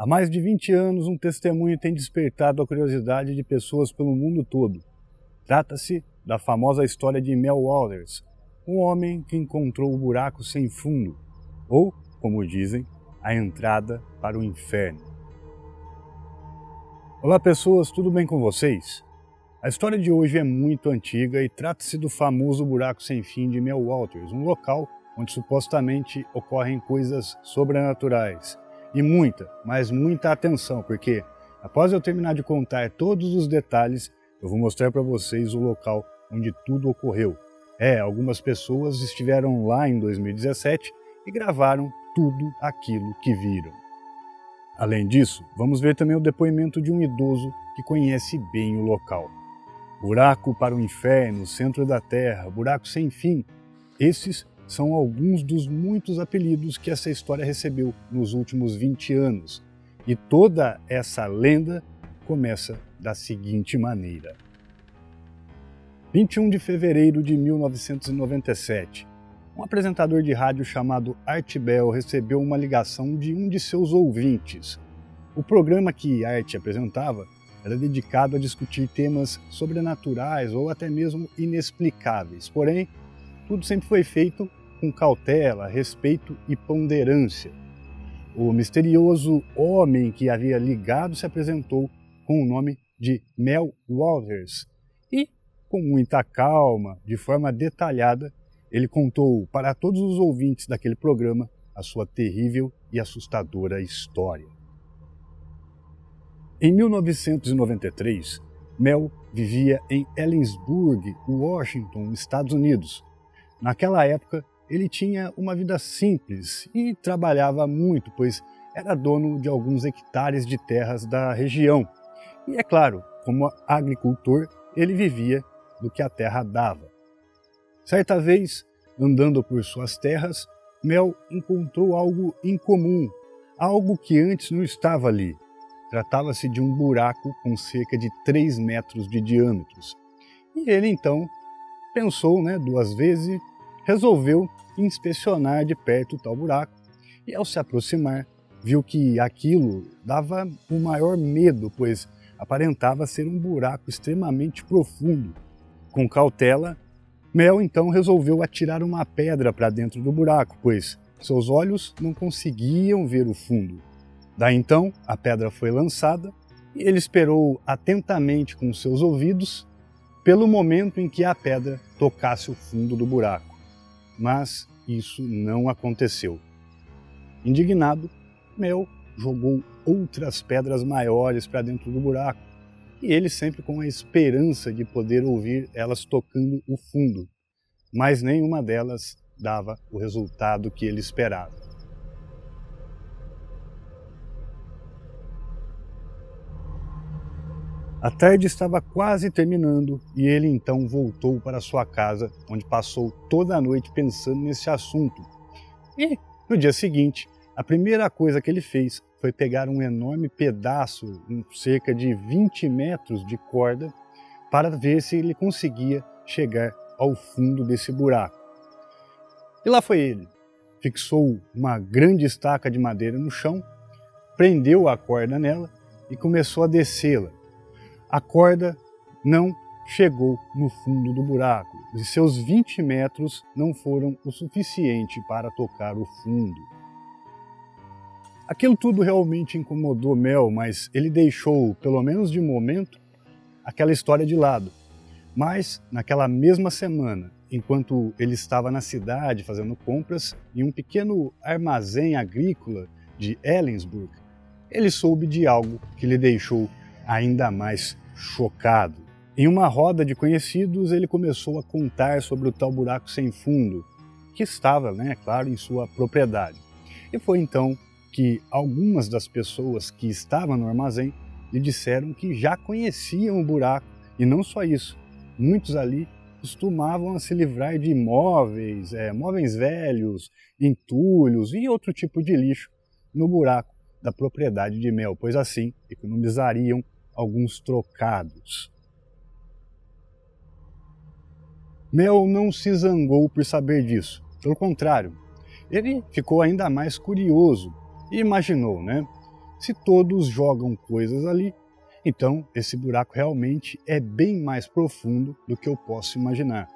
Há mais de 20 anos, um testemunho tem despertado a curiosidade de pessoas pelo mundo todo. Trata-se da famosa história de Mel Waters, um homem que encontrou o buraco sem fundo, ou, como dizem, a entrada para o inferno. Olá pessoas, tudo bem com vocês? A história de hoje é muito antiga e trata-se do famoso buraco sem fim de Mel Waters, um local onde supostamente ocorrem coisas sobrenaturais. E muita, mas muita atenção, porque após eu terminar de contar todos os detalhes, eu vou mostrar para vocês o local onde tudo ocorreu. Algumas pessoas estiveram lá em 2017 e gravaram tudo aquilo que viram. Além disso, vamos ver também o depoimento de um idoso que conhece bem o local. Buraco para o inferno, centro da terra, buraco sem fim. Esses são alguns dos muitos apelidos que essa história recebeu nos últimos 20 anos. E toda essa lenda começa da seguinte maneira. 21 de fevereiro de 1997, um apresentador de rádio chamado Art Bell recebeu uma ligação de um de seus ouvintes. O programa que Art apresentava era dedicado a discutir temas sobrenaturais ou até mesmo inexplicáveis, porém, tudo sempre foi feito com cautela, respeito e ponderância. O misterioso homem que havia ligado se apresentou com o nome de Mel Waters e, com muita calma, de forma detalhada, ele contou para todos os ouvintes daquele programa a sua terrível e assustadora história. Em 1993, Mel vivia em Ellensburg, Washington, Estados Unidos. Naquela época, ele tinha uma vida simples e trabalhava muito, pois era dono de alguns hectares de terras da região. E é claro, como agricultor, ele vivia do que a terra dava. Certa vez, andando por suas terras, Mel encontrou algo incomum, algo que antes não estava ali. Tratava-se de um buraco com cerca de 3 metros de diâmetro. E ele então pensou duas vezes e resolveu inspecionar de perto o tal buraco. E ao se aproximar, viu que aquilo dava o maior medo, pois aparentava ser um buraco extremamente profundo. Com cautela, Mel então resolveu atirar uma pedra para dentro do buraco, pois seus olhos não conseguiam ver o fundo. Daí então, a pedra foi lançada e ele esperou atentamente com seus ouvidos pelo momento em que a pedra tocasse o fundo do buraco. Mas isso não aconteceu. Indignado, Mel jogou outras pedras maiores para dentro do buraco, e ele sempre com a esperança de poder ouvir elas tocando o fundo, mas nenhuma delas dava o resultado que ele esperava. A tarde estava quase terminando e ele então voltou para sua casa, onde passou toda a noite pensando nesse assunto. E, no dia seguinte, a primeira coisa que ele fez foi pegar um enorme pedaço, cerca de 20 metros de corda, para ver se ele conseguia chegar ao fundo desse buraco. E lá foi ele. Fixou uma grande estaca de madeira no chão, prendeu a corda nela e começou a descê-la. A corda não chegou no fundo do buraco e seus 20 metros não foram o suficiente para tocar o fundo. Aquilo tudo realmente incomodou Mel, mas ele deixou, pelo menos de momento, aquela história de lado. Mas, naquela mesma semana, enquanto ele estava na cidade fazendo compras, em um pequeno armazém agrícola de Ellensburg, ele soube de algo que lhe deixou ainda mais chocado. Em uma roda de conhecidos, ele começou a contar sobre o tal buraco sem fundo, que estava, claro, em sua propriedade. E foi então que algumas das pessoas que estavam no armazém lhe disseram que já conheciam o buraco, e não só isso, muitos ali costumavam a se livrar de móveis, móveis velhos, entulhos e outro tipo de lixo no buraco da propriedade de Mel, pois assim economizariam alguns trocados. Mel não se zangou por saber disso, pelo contrário, ele ficou ainda mais curioso e imaginou, se todos jogam coisas ali, então esse buraco realmente é bem mais profundo do que eu posso imaginar.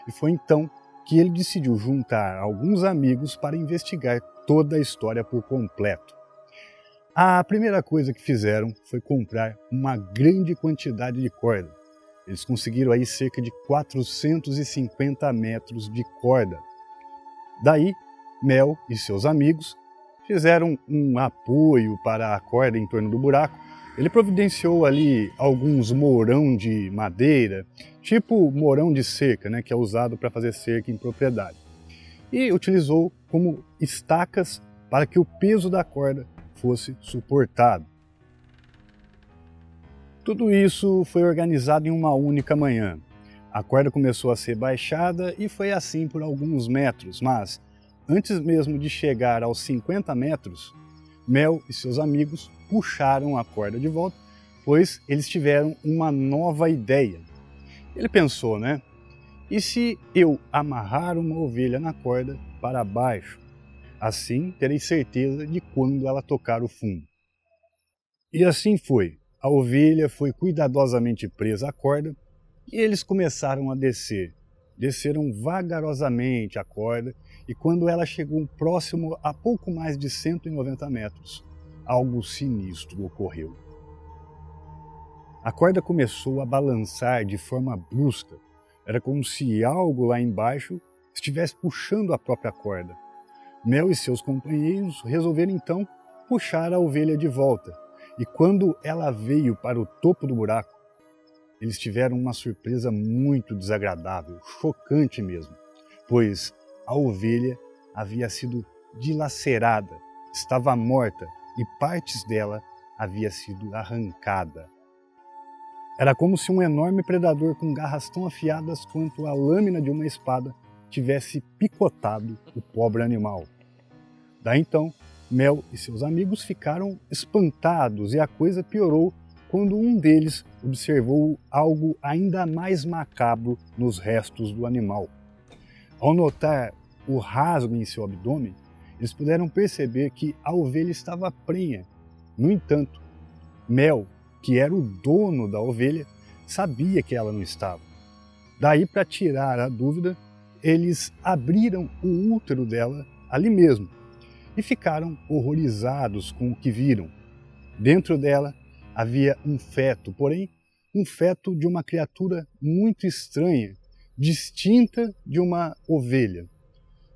E foi então que ele decidiu juntar alguns amigos para investigar toda a história por completo. A primeira coisa que fizeram foi comprar uma grande quantidade de corda. Eles conseguiram aí cerca de 450 metros de corda. Daí, Mel e seus amigos fizeram um apoio para a corda em torno do buraco. Ele providenciou ali alguns mourão de madeira, tipo mourão de cerca, né, que é usado para fazer cerca em propriedade. E utilizou como estacas para que o peso da corda fosse suportado. Tudo isso foi organizado em uma única manhã. A corda começou a ser baixada e foi assim por alguns metros, mas antes mesmo de chegar aos 50 metros, Mel e seus amigos puxaram a corda de volta, pois eles tiveram uma nova ideia. Ele pensou, né? E se eu amarrar uma ovelha na corda para baixo? Assim terei certeza de quando ela tocar o fundo. E assim foi. A ovelha foi cuidadosamente presa à corda e eles começaram a descer. Desceram vagarosamente a corda e quando ela chegou próximo a pouco mais de 190 metros, algo sinistro ocorreu. A corda começou a balançar de forma brusca. Era como se algo lá embaixo estivesse puxando a própria corda. Mel e seus companheiros resolveram então puxar a ovelha de volta. E quando ela veio para o topo do buraco, eles tiveram uma surpresa muito desagradável, chocante mesmo, pois a ovelha havia sido dilacerada, estava morta e partes dela havia sido arrancada. Era como se um enorme predador com garras tão afiadas quanto a lâmina de uma espada tivesse picotado o pobre animal. Daí então, Mel e seus amigos ficaram espantados e a coisa piorou quando um deles observou algo ainda mais macabro nos restos do animal. Ao notar o rasgo em seu abdômen, eles puderam perceber que a ovelha estava prenha. No entanto, Mel, que era o dono da ovelha, sabia que ela não estava. Daí, para tirar a dúvida, eles abriram o útero dela ali mesmo e ficaram horrorizados com o que viram. Dentro dela havia um feto, porém um feto de uma criatura muito estranha, distinta de uma ovelha.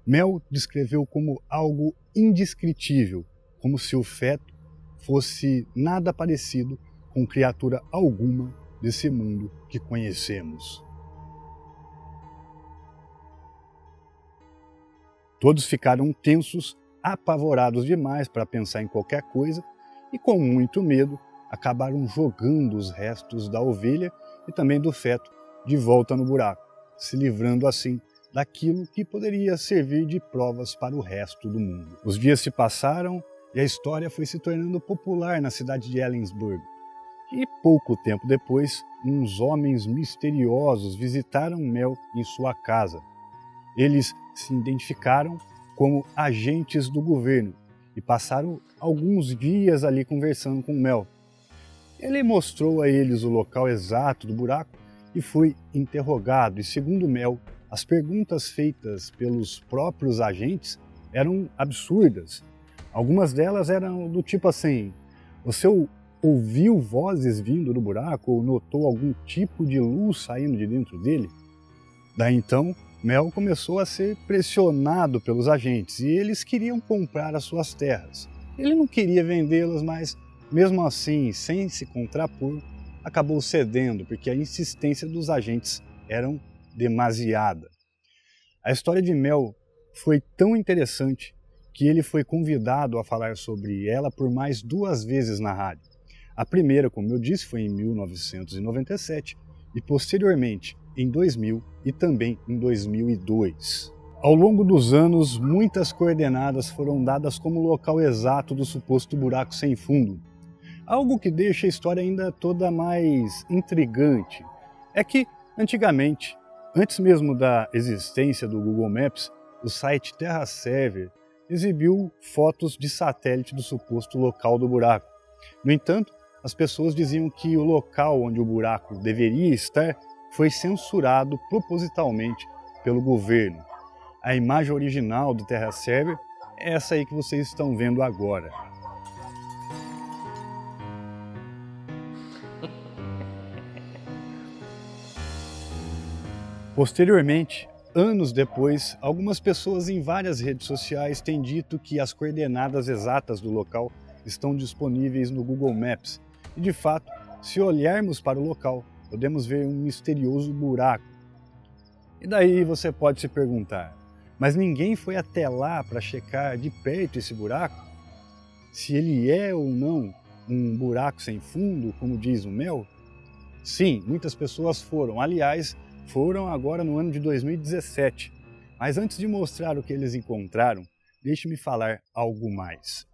Mel descreveu como algo indescritível, como se o feto fosse nada parecido com criatura alguma desse mundo que conhecemos. Todos ficaram tensos, apavorados demais para pensar em qualquer coisa e com muito medo acabaram jogando os restos da ovelha e também do feto de volta no buraco, se livrando assim daquilo que poderia servir de provas para o resto do mundo. Os dias se passaram e a história foi se tornando popular na cidade de Ellensburg. E pouco tempo depois, uns homens misteriosos visitaram Mel em sua casa. Eles se identificaram como agentes do governo e passaram alguns dias ali conversando com Mel. Ele mostrou a eles o local exato do buraco e foi interrogado, e segundo Mel, as perguntas feitas pelos próprios agentes eram absurdas. Algumas delas eram do tipo assim: você ouviu vozes vindo do buraco ou notou algum tipo de luz saindo de dentro dele? Daí então, Mel começou a ser pressionado pelos agentes e eles queriam comprar as suas terras. Ele não queria vendê-las, mas mesmo assim, sem se contrapor, acabou cedendo porque a insistência dos agentes era demasiada. A história de Mel foi tão interessante que ele foi convidado a falar sobre ela por mais 2 vezes na rádio. A primeira, como eu disse, foi em 1997 e posteriormente em 2000 e também em 2002. Ao longo dos anos, muitas coordenadas foram dadas como local exato do suposto buraco sem fundo. Algo que deixa a história ainda toda mais intrigante é que, antigamente, antes mesmo da existência do Google Maps, o site TerraServer exibiu fotos de satélite do suposto local do buraco. No entanto, as pessoas diziam que o local onde o buraco deveria estar foi censurado propositalmente pelo governo. A imagem original do Terra Server é essa aí que vocês estão vendo agora. Posteriormente, anos depois, algumas pessoas em várias redes sociais têm dito que as coordenadas exatas do local estão disponíveis no Google Maps. E de fato, se olharmos para o local, podemos ver um misterioso buraco. E daí você pode se perguntar, mas ninguém foi até lá para checar de perto esse buraco? Se ele é ou não um buraco sem fundo, como diz o Mel? Sim, muitas pessoas foram. Aliás, foram agora no ano de 2017. Mas antes de mostrar o que eles encontraram, deixe-me falar algo mais.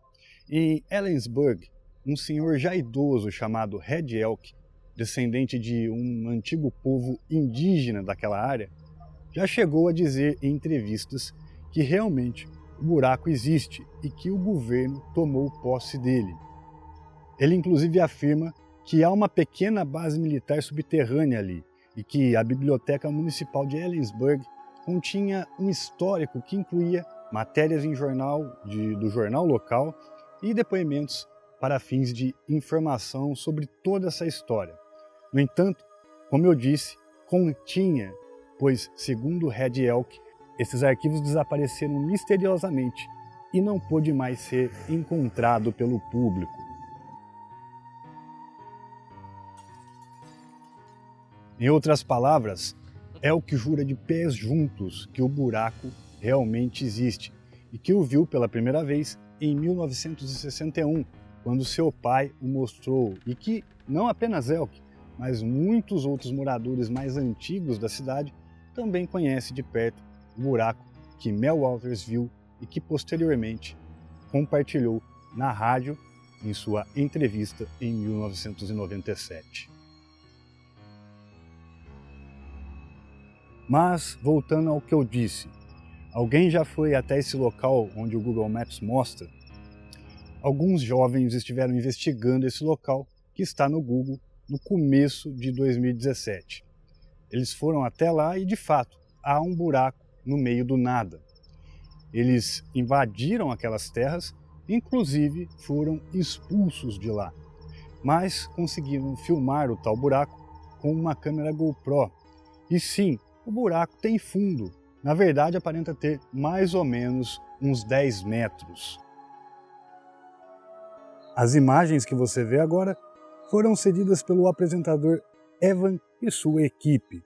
Em Ellensburg, um senhor já idoso chamado Red Elk, descendente de um antigo povo indígena daquela área, já chegou a dizer em entrevistas que realmente o buraco existe e que o governo tomou posse dele. Ele inclusive afirma que há uma pequena base militar subterrânea ali e que a Biblioteca Municipal de Ellensburg continha um histórico que incluía matérias em do jornal local e depoimentos para fins de informação sobre toda essa história. No entanto, como eu disse, continha, pois, segundo Red Elk, esses arquivos desapareceram misteriosamente e não pôde mais ser encontrado pelo público. Em outras palavras, Elk jura de pés juntos que o buraco realmente existe e que o viu pela primeira vez em 1961, quando seu pai o mostrou, e que não apenas Elk, mas muitos outros moradores mais antigos da cidade também conhecem de perto o buraco que Mel Walters viu e que posteriormente compartilhou na rádio em sua entrevista em 1997. Mas, voltando ao que eu disse, alguém já foi até esse local onde o Google Maps mostra? Alguns jovens estiveram investigando esse local que está no Google no começo de 2017. Eles foram até lá e, de fato, há um buraco no meio do nada. Eles invadiram aquelas terras, inclusive foram expulsos de lá, mas conseguiram filmar o tal buraco com uma câmera GoPro. E sim, o buraco tem fundo. Na verdade, aparenta ter mais ou menos uns 10 metros. As imagens que você vê agora foram cedidas pelo apresentador Evan e sua equipe,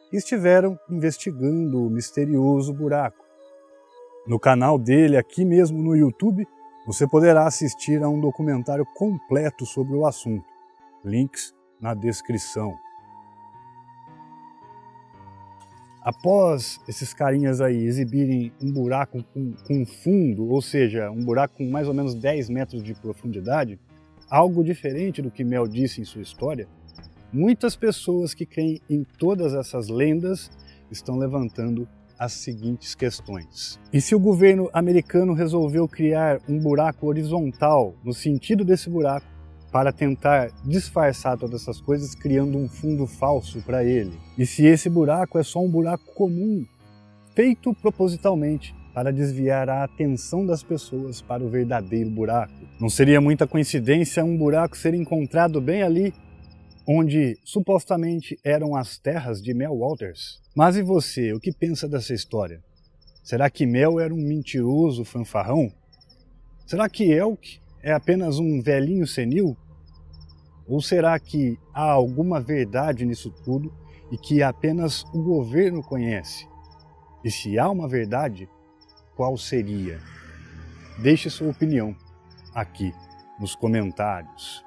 que estiveram investigando o misterioso buraco. No canal dele, aqui mesmo no YouTube, você poderá assistir a um documentário completo sobre o assunto. Links na descrição. Após esses carinhas aí exibirem um buraco com fundo, ou seja, um buraco com mais ou menos 10 metros de profundidade, algo diferente do que Mel disse em sua história, muitas pessoas que creem em todas essas lendas estão levantando as seguintes questões. E se o governo americano resolveu criar um buraco horizontal no sentido desse buraco para tentar disfarçar todas essas coisas, criando um fundo falso para ele? E se esse buraco é só um buraco comum, feito propositalmente para desviar a atenção das pessoas para o verdadeiro buraco? Não seria muita coincidência um buraco ser encontrado bem ali, onde supostamente eram as terras de Mel Walters? Mas e você, o que pensa dessa história? Será que Mel era um mentiroso fanfarrão? Será que Elk é apenas um velhinho senil? Ou será que há alguma verdade nisso tudo e que apenas o governo conhece? E se há uma verdade, qual seria? Deixe sua opinião aqui nos comentários.